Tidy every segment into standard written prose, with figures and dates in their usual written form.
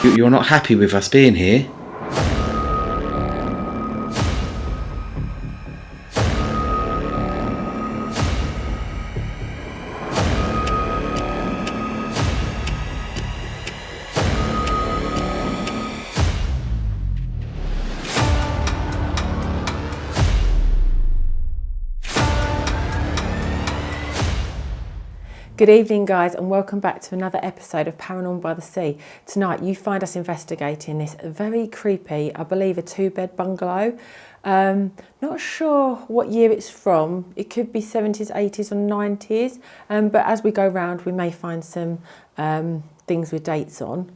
You're not happy with us being here? Good evening guys, and welcome back to another episode of Paranormal by the Sea. Tonight you find us investigating this very creepy, I believe a 2-bed bungalow. Not sure what year it's from. It could be 70s, 80s or 90s, but as we go round we may find some things with dates on.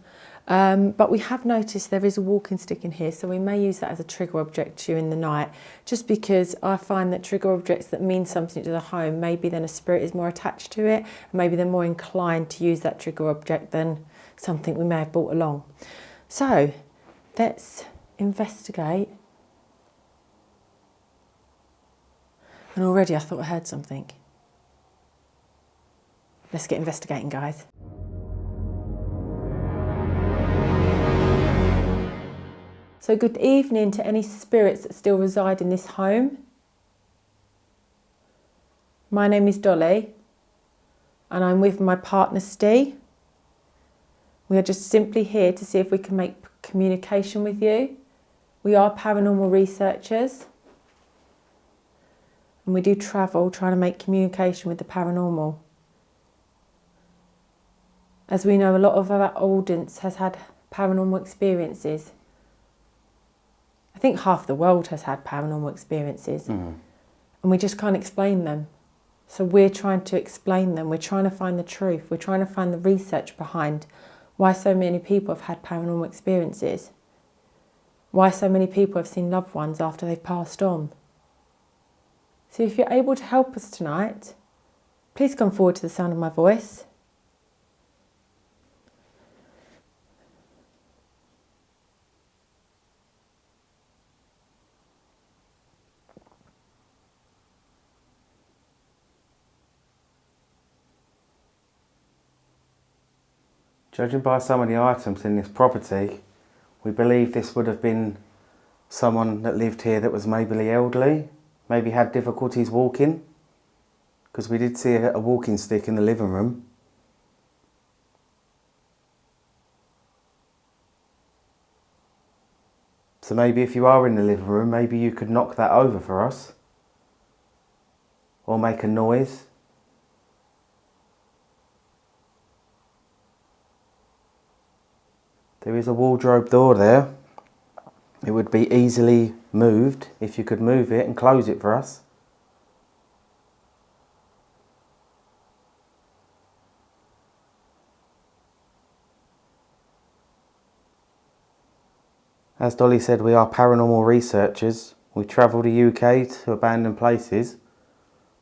But we have noticed there is a walking stick in here, so we may use that as a trigger object during the night, just because I find that trigger objects that mean something to the home, maybe then a spirit is more attached to it, and maybe they're more inclined to use that trigger object than something we may have brought along. So let's investigate. And already I thought I heard something. Let's get investigating, guys. So good evening to any spirits that still reside in this home. My name is Dolly and I'm with my partner Ste. We are just simply here to see if we can make communication with you. We are paranormal researchers and we do travel trying to make communication with the paranormal. As we know, a lot of our audience has had paranormal experiences. I think half the world has had paranormal experiences, and we just can't explain them. So we're trying to explain them. We're trying to find the truth. We're trying to find the research behind why so many people have had paranormal experiences. Why so many people have seen loved ones after they've passed on. So if you're able to help us tonight, please come forward to the sound of my voice. Judging by some of the items in this property, we believe this would have been someone that lived here that was maybe elderly, maybe had difficulties walking, because we did see a walking stick in the living room. So maybe if you are in the living room, maybe you could knock that over for us, or make a noise. There is a wardrobe door there. It would be easily moved if you could move it and close it for us. As Dolly said, we are paranormal researchers. We travel the UK to abandoned places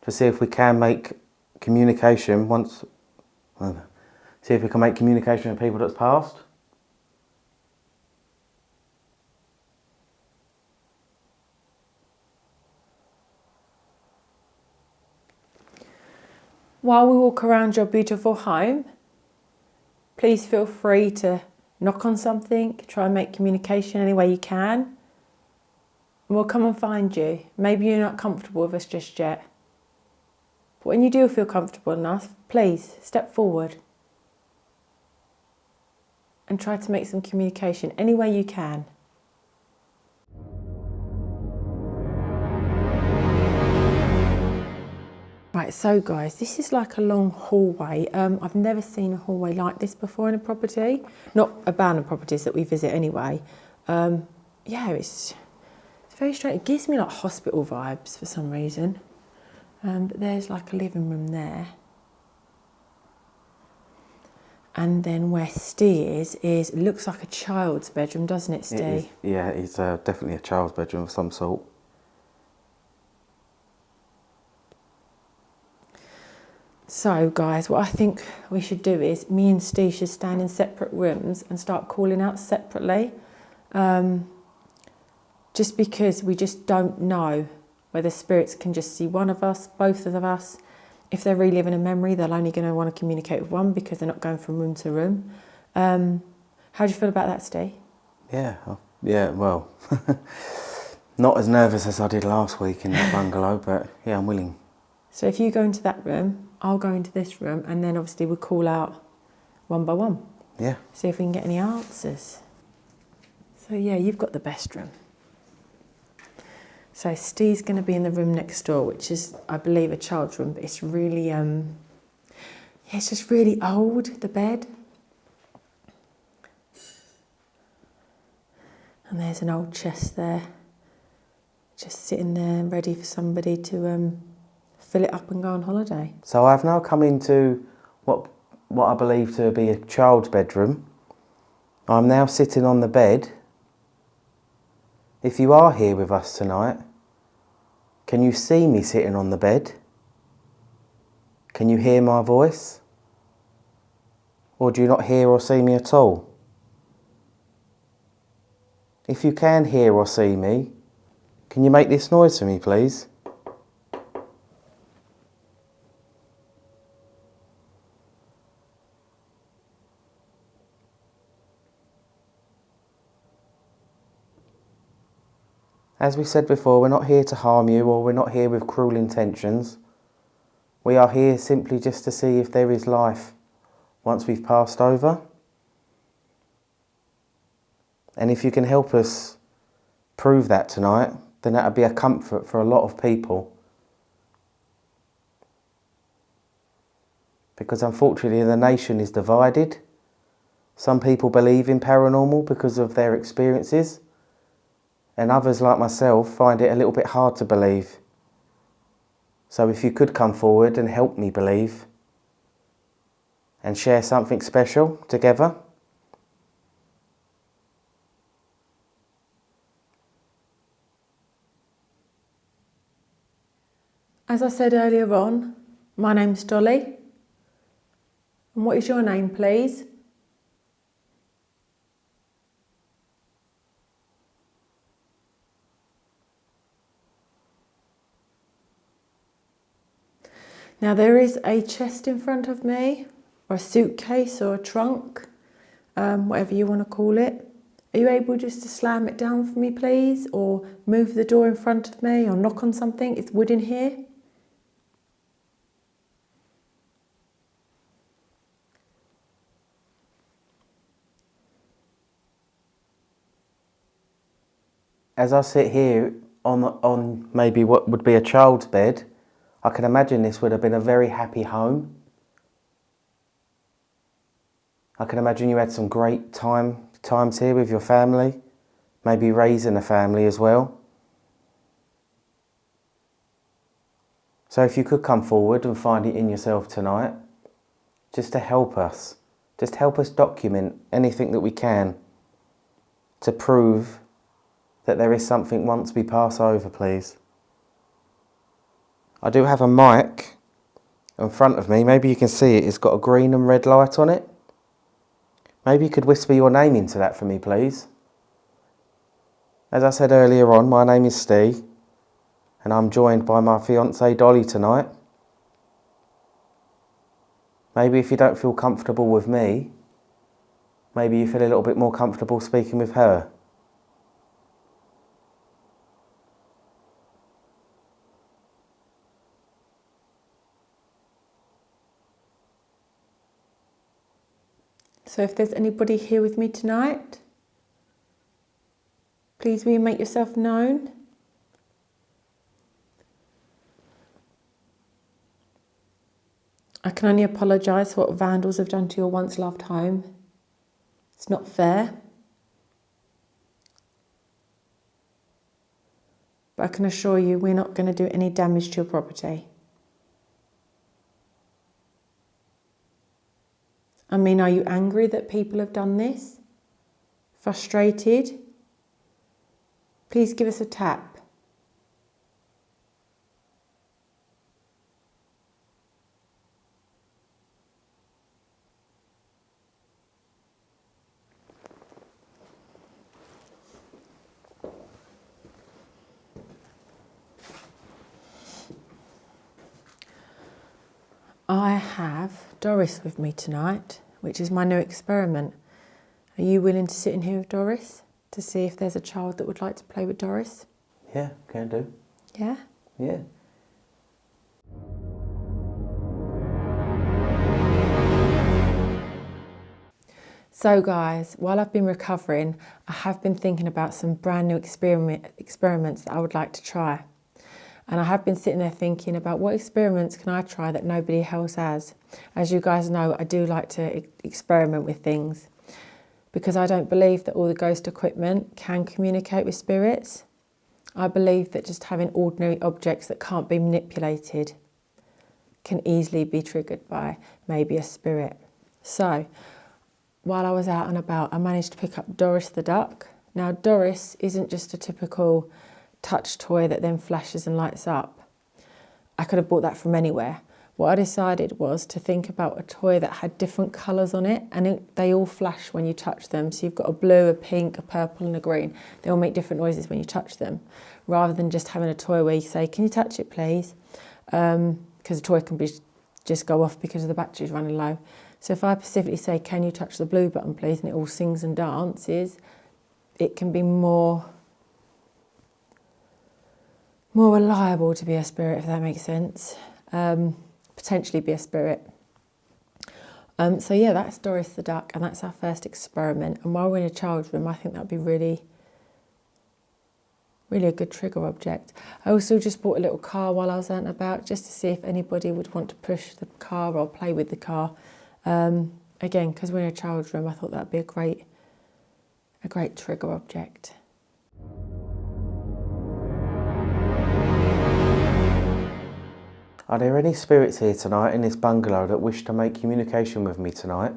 to see if we can make communication with people that's passed. While we walk around your beautiful home, please feel free to knock on something, try and make communication any way you can, and we'll come and find you. Maybe you're not comfortable with us just yet, but when you do feel comfortable enough, please step forward and try to make some communication any way you can. Right, so guys, this is like a long hallway. I've never seen a hallway like this before in a property. Not abandoned properties that we visit anyway. Yeah, it's very strange. It gives me like hospital vibes for some reason. But there's like a living room there. And then where Ste is it looks like a child's bedroom, doesn't it, Ste? Yeah, it's definitely a child's bedroom of some sort. So guys, what I think we should do is me and Ste should stand in separate rooms and start calling out separately. Just because we just don't know whether spirits can just see one of us, both of us. If they're reliving a memory, they're only going to want to communicate with one because they're not going from room to room. How do you feel about that, Ste? Yeah, well, not as nervous as I did last week in that bungalow, but yeah, I'm willing. So if you go into that room, I'll go into this room, and then obviously we'll call out one by one. Yeah. See if we can get any answers. So yeah, you've got the best room. So Steve's going to be in the room next door, which is, I believe, a child's room, but it's really, it's just really old, the bed. And there's an old chest there, just sitting there ready for somebody to fill it up and go on holiday. So I've now come into what I believe to be a child's bedroom. I'm now sitting on the bed. If you are here with us tonight, can you see me sitting on the bed? Can you hear my voice? Or do you not hear or see me at all? If you can hear or see me, can you make this noise for me, please? As we said before, we're not here to harm you, or we're not here with cruel intentions. We are here simply just to see if there is life once we've passed over. And if you can help us prove that tonight, then that would be a comfort for a lot of people. Because unfortunately the nation is divided. Some people believe in paranormal because of their experiences, and others, like myself, find it a little bit hard to believe. So if you could come forward and help me believe and share something special together. As I said earlier on, my name's Dolly. And what is your name, please? Now there is a chest in front of me, or a suitcase or a trunk, whatever you want to call it. Are you able just to slam it down for me, please? Or move the door in front of me, or knock on something? It's wood in here. As I sit here on maybe what would be a child's bed, I can imagine this would have been a very happy home. I can imagine you had some great times here with your family, maybe raising a family as well. So if you could come forward and find it in yourself tonight, just to help us document anything that we can to prove that there is something once we pass over, please. I do have a mic in front of me. Maybe you can see it. It's got a green and red light on it. Maybe you could whisper your name into that for me, please. As I said earlier on, my name is Ste, and I'm joined by my fiancée Dolly tonight. Maybe if you don't feel comfortable with me, maybe you feel a little bit more comfortable speaking with her. So if there's anybody here with me tonight, please will you make yourself known? I can only apologise for what vandals have done to your once loved home. It's not fair. But I can assure you we're not going to do any damage to your property. I mean, are you angry that people have done this? Frustrated? Please give us a tap. I have Doris with me tonight, which is my new experiment. Are you willing to sit in here with Doris to see if there's a child that would like to play with Doris? Yeah, can do. Yeah? Yeah. So guys, while I've been recovering, I have been thinking about some brand new experiments that I would like to try. And I have been sitting there thinking about what experiments can I try that nobody else has. As you guys know, I do like to experiment with things because I don't believe that all the ghost equipment can communicate with spirits. I believe that just having ordinary objects that can't be manipulated can easily be triggered by maybe a spirit. So, while I was out and about, I managed to pick up Doris the duck. Now, Doris isn't just a typical touch toy that then flashes and lights up. I could have bought that from anywhere. What I decided was to think about a toy that had different colours on it, and they all flash when you touch them. So you've got a blue, a pink, a purple and a green. They all make different noises when you touch them, rather than just having a toy where you say, can you touch it please? Because the toy can just go off because the battery's running low. So if I specifically say, can you touch the blue button please, and it all sings and dances, it can be more reliable to be a spirit, if that makes sense. Potentially be a spirit. So yeah, that's Doris the duck, and that's our first experiment. And while we're in a child's room, I think that would be really a good trigger object. I also just bought a little car while I was out and about, just to see if anybody would want to push the car or play with the car. Again, because we're in a child's room, I thought that'd be a great trigger object. Are there any spirits here tonight in this bungalow that wish to make communication with me tonight?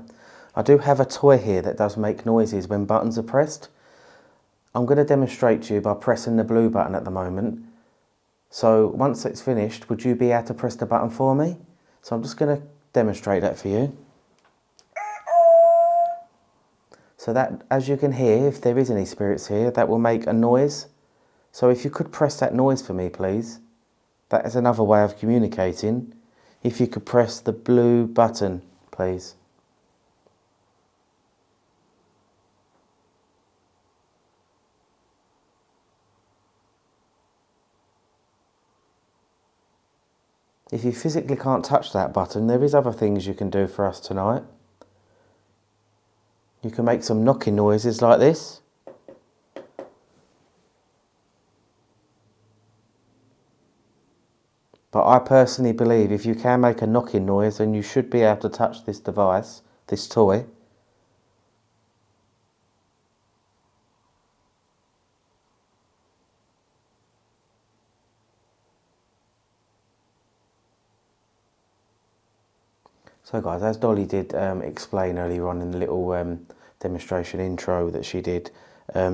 I do have a toy here that does make noises when buttons are pressed. I'm going to demonstrate to you by pressing the blue button at the moment. So once it's finished, would you be able to press the button for me? So I'm just going to demonstrate that for you. So that, as you can hear, if there is any spirits here, that will make a noise. So if you could press that noise for me, please. That is another way of communicating. If you could press the blue button, please. If you physically can't touch that button, there is other things you can do for us tonight. You can make some knocking noises like this. But I personally believe if you can make a knocking noise, then you should be able to touch this device, this toy. So guys, as Dolly did explain earlier on in the little demonstration intro that she did,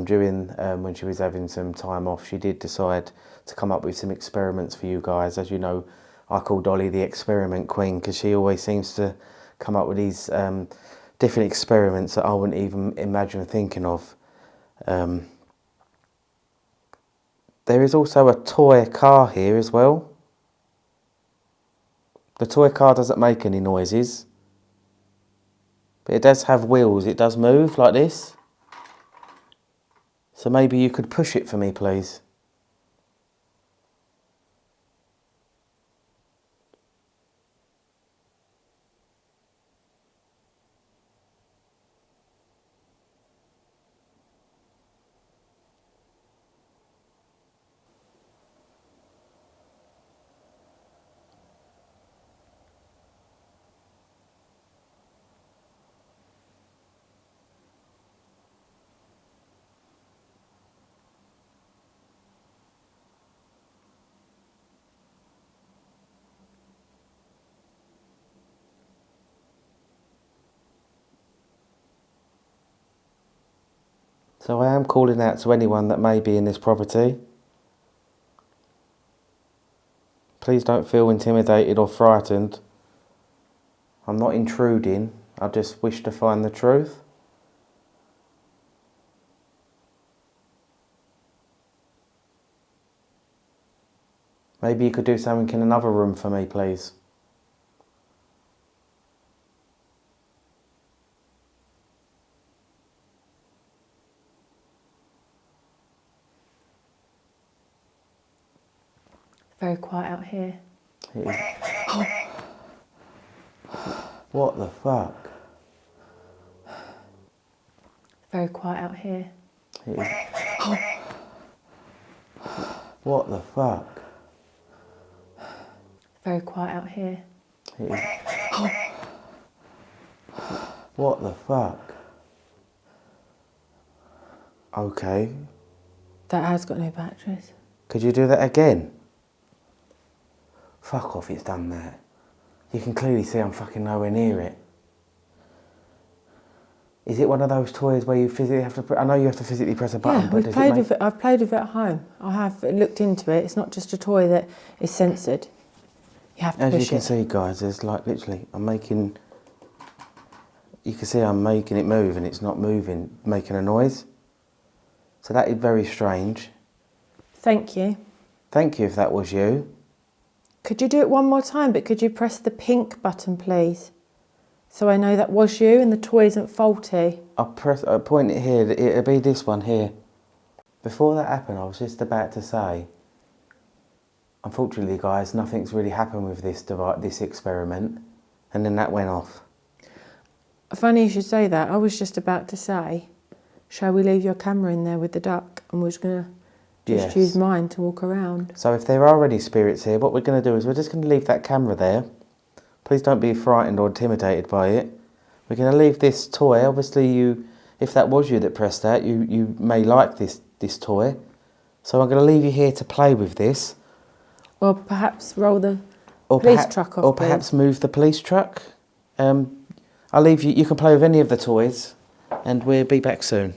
during when she was having some time off, she did decide to come up with some experiments for you guys. As you know, I call Dolly the experiment queen because she always seems to come up with these different experiments that I wouldn't even imagine thinking of. There is also a toy car here as well. The toy car doesn't make any noises, but it does have wheels. It does move like this. So maybe you could push it for me, please. So I am calling out to anyone that may be in this property. Please don't feel intimidated or frightened. I'm not intruding, I just wish to find the truth. Maybe you could do something in another room for me, please. Very quiet out here. It is. What the fuck? Very quiet out here. It is. What the fuck? Very quiet out here. It is. What the fuck? Okay. That has got no batteries. Could you do that again? Fuck off, it's done that. You can clearly see I'm fucking nowhere near it. Is it one of those toys where you physically have to... I know you have to physically press a button, Yeah, but does it make... I've played with it at home. I have looked into it. It's not just a toy that is censored. You have to push it. As you can see, guys, there's like literally... I'm making... You can see I'm making it move and it's not moving, making a noise. So that is very strange. Thank you. Thank you if that was you. Could you do it one more time, but could you press the pink button, please? So I know that was you and the toy isn't faulty. I'll point it here, it'll be this one here. Before that happened, I was just about to say, unfortunately, guys, nothing's really happened with this experiment, and then that went off. Funny you should say that. I was just about to say, shall we leave your camera in there with the duck, and we're just going to just use mine to walk around. So if there are already spirits here, what we're going to do is we're just going to leave that camera there. Please don't be frightened or intimidated by it. We're going to leave this toy. Obviously, if that was you that pressed that, you may like this toy. So I'm going to leave you here to play with this. Or perhaps roll the police truck off. Or perhaps move the police truck. I'll leave you. You can play with any of the toys, and we'll be back soon.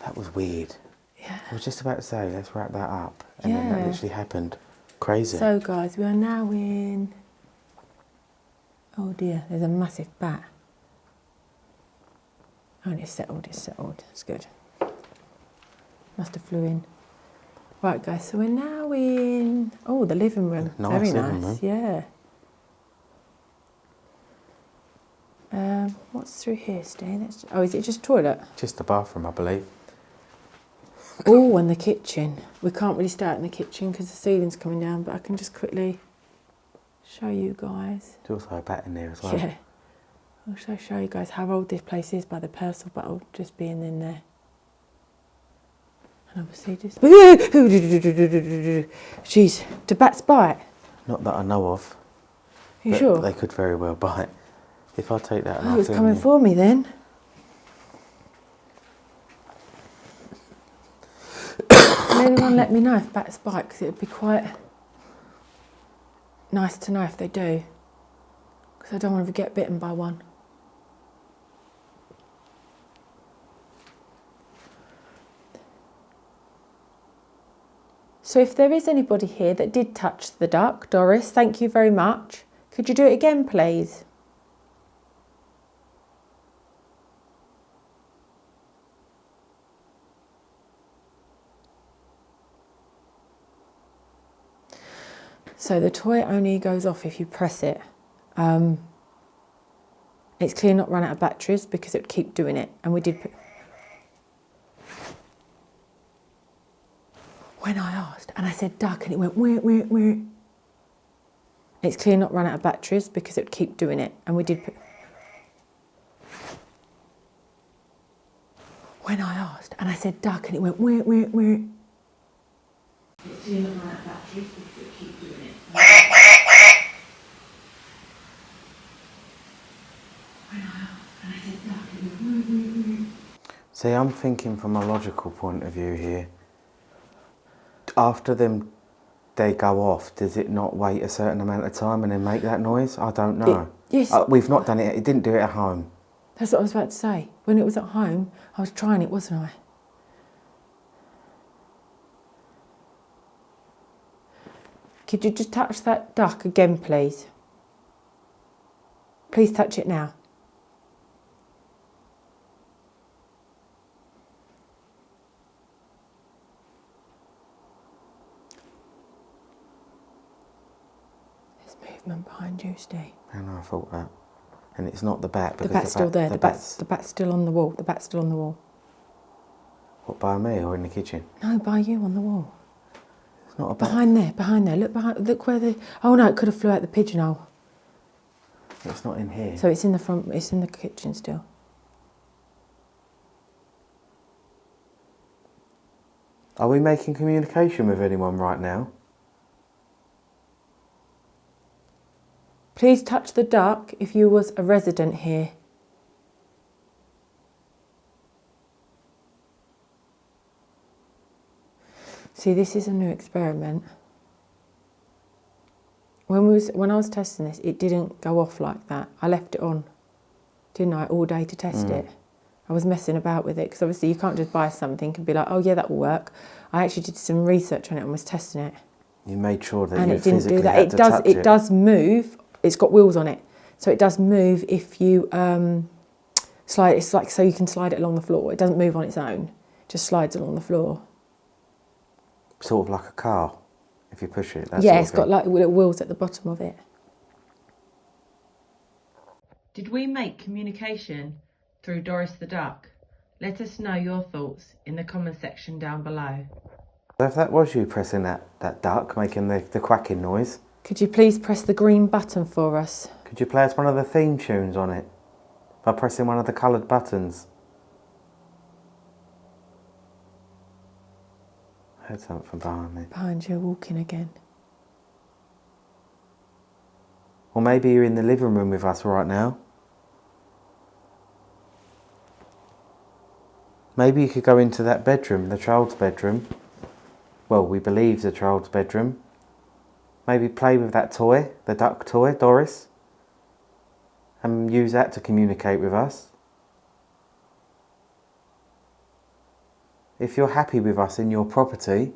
That was weird. Yeah. I was just about to say, let's wrap that up. And then that literally happened. Crazy. So guys, we are now in... Oh dear, there's a massive bat. Oh, and it's settled, It's good. Must have flew in. Right guys, so we're now in... Oh, the living room. Nice. Very living nice, room. yeah. What's through here, Ste? Oh, is it just toilet? Just the bathroom, I believe. Oh, and the kitchen. We can't really start in the kitchen because the ceiling's coming down, but I can just quickly show you guys. There's also a bat in there as well. Yeah. I'll show you guys how old this place is by the parcel bottle just being in there. And obviously just... Jeez, do bats bite? Not that I know of. You sure? They could very well bite. If I take that and Oh, it's coming for me then. Can anyone let me know if bats bite? Because it would be quite nice to know if they do. Because I don't want to get bitten by one. So if there is anybody here that did touch the duck, Doris, thank you very much. Could you do it again, please? So the toy only goes off if you press it. It's clearly not run out of batteries because it would keep doing it. And we did put... When I asked, and I said duck, and it went where. It's clearly not run out of batteries because it would keep doing it. And we did put... When I asked, and I said duck, and it went where. It's clearly not run out of batteries because it would keep doing it. See, I'm thinking from a logical point of view here. After they go off, does it not wait a certain amount of time and then make that noise? I don't know. Yes. We've not done it. It didn't do it at home. That's what I was about to say. When it was at home, I was trying it, wasn't I? Could you just touch that duck again, please? Please touch it now. There's movement behind you, Ste. I know, I thought that. And it's not the bat. The bat's still there. The bat's still on the wall. The bat's still on the wall. What, by me or in the kitchen? No, by you on the wall. It's not a bat. Behind there. Look behind. Look where the. Oh no, it could have flew out the pigeonhole. It's not in here. So it's in the front. It's in the kitchen still. Are we making communication with anyone right now? Please touch the duck if you was a resident here. See, this is a new experiment. When I was testing this, it didn't go off like that. I left it on, didn't I, all day to test it. I was messing about with it because obviously you can't just buy something and be like, oh yeah, that will work. I actually did some research on it and was testing it. You made sure that and you it didn't physically do that. had to touch it. It does move. It's got wheels on it, so it does move if you slide. It's like so you can slide it along the floor. It doesn't move on its own. It just slides along the floor. Sort of like a car, if you push it. That Yeah, sort it's of got thing. like little wheels at the bottom of it. Did we make communication through Doris the duck? Let us know your thoughts in the comment section down below. So if that was you pressing that duck, making the quacking noise, Could you please press the green button for us? could you play us one of the theme tunes on it by pressing one of the coloured buttons? I heard something from behind me. Behind you, walking again. Or maybe you're in the living room with us right now. Maybe you could go into that bedroom, the child's bedroom. Well, we believe the child's bedroom. Maybe play with that toy, the duck toy, Doris, and use that to communicate with us. If you're happy with us in your property,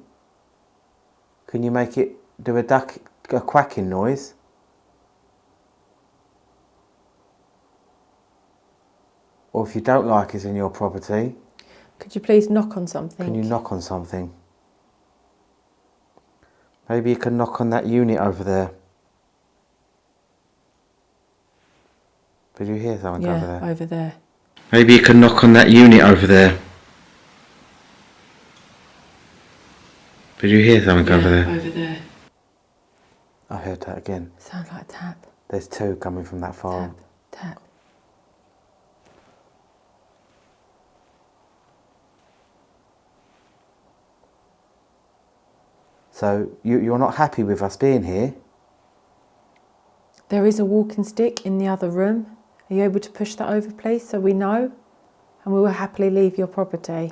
can you make it do a quacking noise? Or if you don't like us in your property, Could you please knock on something? can you knock on something? Maybe you can knock on that unit over there. Did you hear something over there? Yeah, over there. Maybe you can knock on that unit over there. Did you hear something over there? Over there. I heard that again. Sounds like a tap. There's two coming from that far. Tap, tap. So you're not happy with us being here? There is a walking stick in the other room. Are you able to push that over, please, so we know? And we will happily leave your property.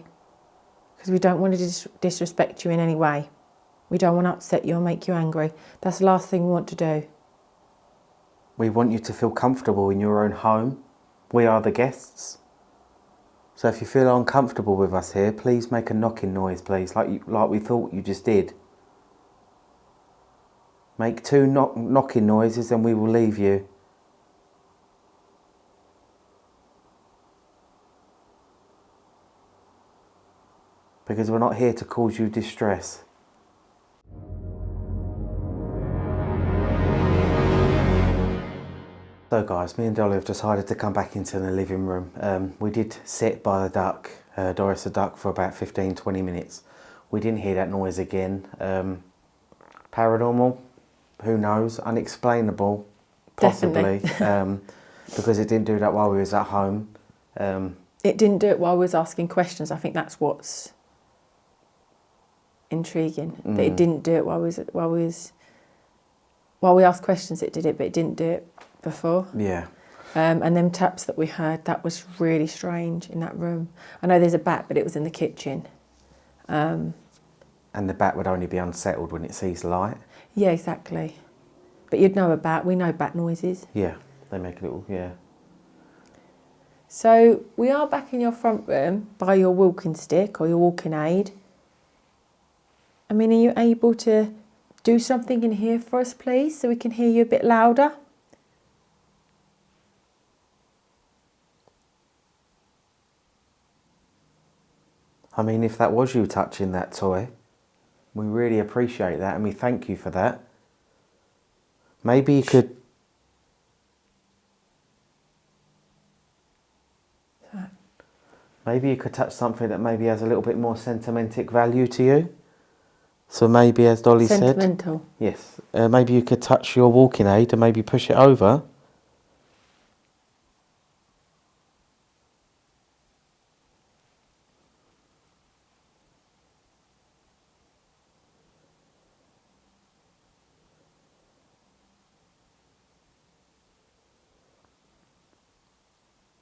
Because we don't want to disrespect you in any way. We don't want to upset you or make you angry. That's the last thing we want to do. We want you to feel comfortable in your own home. We are the guests. So if you feel uncomfortable with us here, please make a knocking noise, please, like we thought you just did. Make two knocking noises and we will leave you. Because we're not here to cause you distress. So guys, me and Dolly have decided to come back into the living room. We did sit by the duck, Doris the duck, for about 15-20 minutes. We didn't hear that noise again. Paranormal? Who knows? Unexplainable? Possibly. Because it didn't do that while we was at home. It didn't do it while we was asking questions. I think that's what's intriguing. That it didn't do it while we asked questions. It did it, but it didn't do it before. Yeah. And them taps that we heard, that was really strange in that room. I know there's a bat, but it was in the kitchen. And the bat would only be unsettled when it sees light. Yeah, exactly. But you'd know a bat. We know bat noises. Yeah, they make a little, yeah. So we are back in your front room by your walking stick or your walking aid. I mean, are you able to do something in here for us, please, so we can hear you a bit louder? I mean, if that was you touching that toy, we really appreciate that and we thank you for that. Maybe you could... Maybe you could touch something that maybe has a little bit more sentimental value to you. So maybe, as Dolly said... Sentimental? Yes. Maybe you could touch your walking aid and maybe push it over.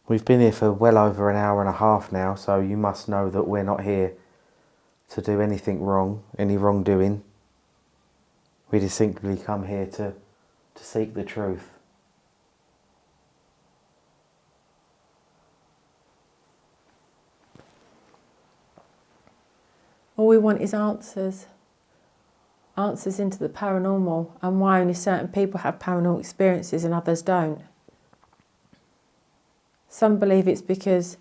We've been here for well over an hour and a half now, so you must know that we're not here to do anything wrong, any wrongdoing. We just simply come here to seek the truth. All we want is answers. Answers into the paranormal, and why only certain people have paranormal experiences and others don't. Some believe it's because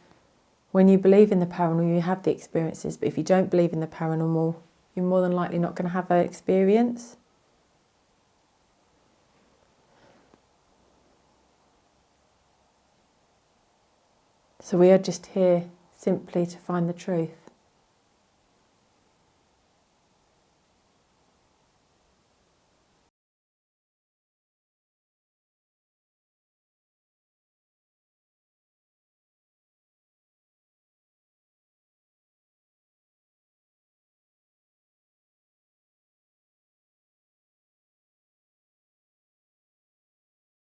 when you believe in the paranormal, you have the experiences, but if you don't believe in the paranormal, you're more than likely not going to have an experience. So we are just here simply to find the truth.